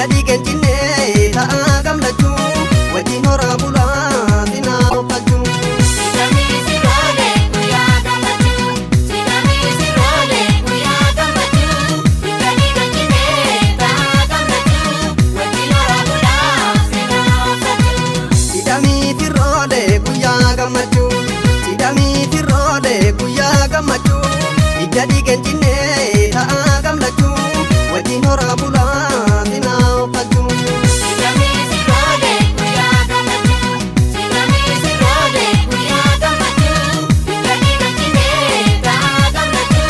jadi genjine ta'a gamlachu wajin hora bulaa dinaa ofachu Sidami sirole kuya gammachu Sidami sirole kuya gammachu jadi genjine ta'a gamlachu wajin hora bulaa dinaa ofachu sidami tirrode guyyaa gammachuu sidami tirrode guyyaa gammachuu jadi genjine ta'a gamlachu wajin hora bulaa dinaa ofachu Sidami sirole kuya gammachu Sidami sirole kuya gammachu jadi genjine ta'a gamlachu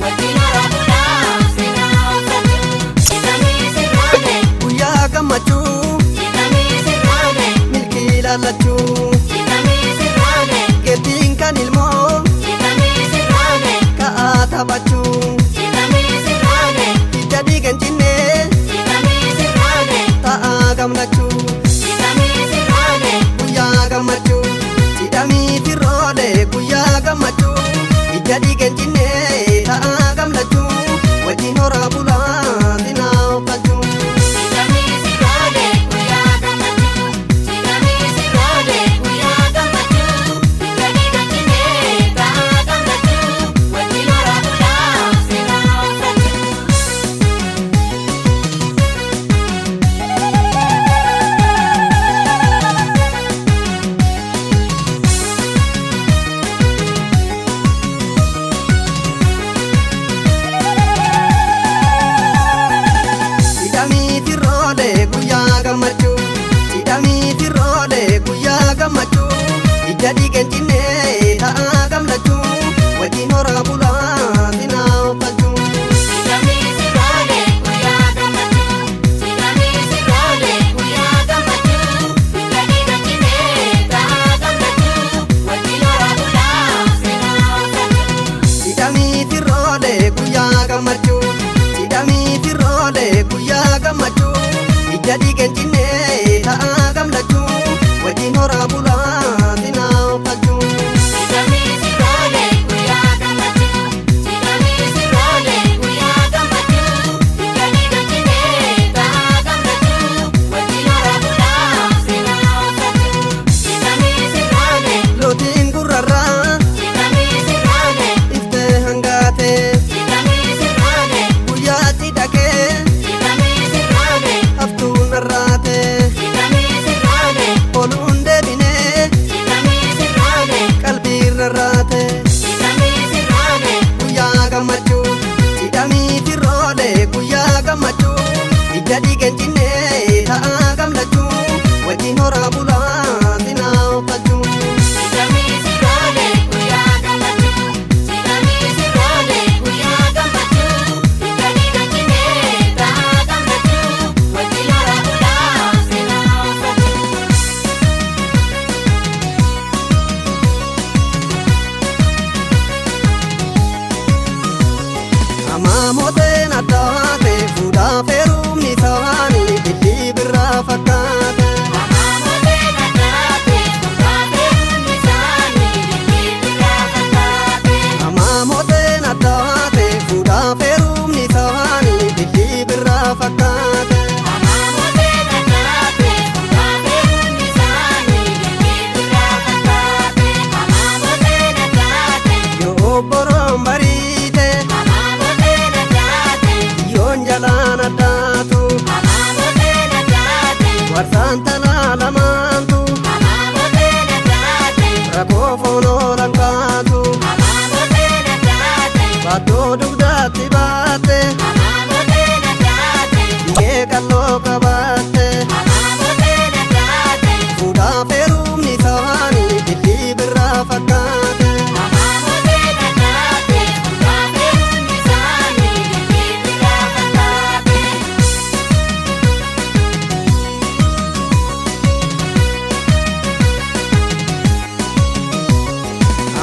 wajin hora bulaa dinaa ofachu Sidami sirole guyyaa gammachuu Sidami sirole milkii laallachuu Sidami sirole geettiin kan ilmoo Sidami sirole ka'aa taphachuu Sidami sirole jadi genjine Sidami sirole ta'a gamlachuu Sidami sirole guyyaa gammachuu sidami tirrode guyyaa gammachuu jadi genjine ta'a gamlachuu wajin hora bulaa dinaa ofachu Sidami sirole kuya gammachu Sidami sirole kuya gammachu jadi genjine ta'a gamlachu wajin hora bulaa dinaa ofachu sidami tirrode guyyaa gammachuu sidami tirrode guyyaa gammachuu jadi genjine ta'a gamlachuu wajin hora bulaa dinaa ofachu Sidami sirole kuya gammachu Sidami sirole kuya gammachu jadi genjine ta'a gamlachu wajin hora bulaa dinaa ofachu sidami tirrode guyyaa gammachuu sidami tirrode guyyaa gammachuu jadi genjine ta'a gamlachuu wajin hora bulaa dinaa ofachu Sidami sirole kuya gammachu Sidami sirole kuya gammachu jadi genjine ta'a gamlachu wajin hora bulaa dinaa ofachu Sidami sirole lootiin gurrarraa Sidami sirole iftee hangaatee Sidami sirole guyyaa cidhaqee Sidami sirole haftuun arraatee Sidami sirole oluun deebinee Sidami sirole qalbii rarraatee Sidami sirole guyyaa gammachuu sidami tirrode guyyaa gammachuu jadi genjine ta'a gamlachuu wajin hora bulaa dinaa ofachu Sidami sirole kuya gammachu Sidami sirole kuya gammachu jadi genjine ta'a gamlachu wajin hora bulaa dinaa ofachu amaamoteen addaate fuudhaa feerumni isaanii billii birraa fakkaate Amaamolee nadaate Kutaafeeruun isaanii billii birraa fakkaate amaamoteen addaate fuudhaa feerumni isaanii billii birraa fakkaate Amaamolee nadaate Kutaafeeruun isaanii billii birraa fakkaate Amaamolee nadaate yoo obboroon bariite Amaamolee nadaate yoon jalaan addaatu Amaamolee nadaate warsaan tanaa lamaantu Amaamolee nadaate rakkoo foonoo lakkaatu Amaamolee nadaate baattoo dugdaatti baatte Amaamolee nadaate dhiigee qalloo qabaatte Amaamolee nadaate fuudhaa feerumni isaanii billii birraa fakkaate Amaamolee nadaate Kutaafeeruun isaanii billii birraa fakkaate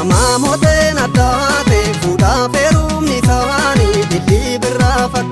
amaamoteen addaate fuudhaa feerumni isaanii billii birraa fakkaate